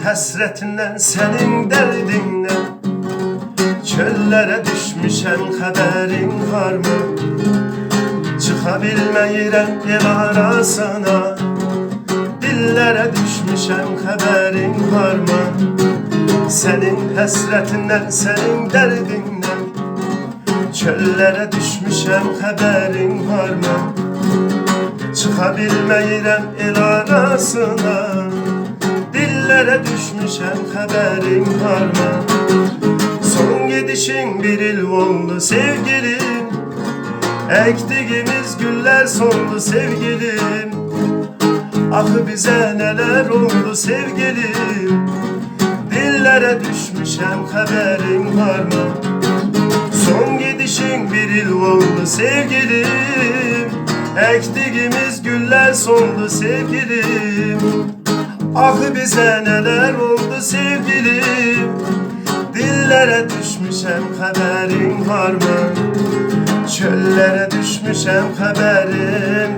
həsrətindən, sənin dərdindən çöllərə düşmüşəm, xəbərin varmı? Çıxa bilməyirəm el arasına, dillərə düşmüşəm, xəbərin varmı? Sənin həsrətindən, sənin dərdindən çöllərə düşmüşəm, xəbərin varmı? Çıxa bilməyirəm el arasına, dillərə düşmüşəm, xəbərin varmı? Son gidişin bir il oldu sevgilim, əkdiyimiz güllər soldu sevgilim. Axı bizə nələr oldu sevgilim, dillərə düşmüşəm, xəbərin varmı? Son gidişin bir il oldu sevgilim, əkdiyimiz güllər soldu sevgilim. Axı bizə nələr oldu sevgilim, dillərə düşmüşəm, xəbərin varmı? Çöllərə düşmüşəm, xəbərin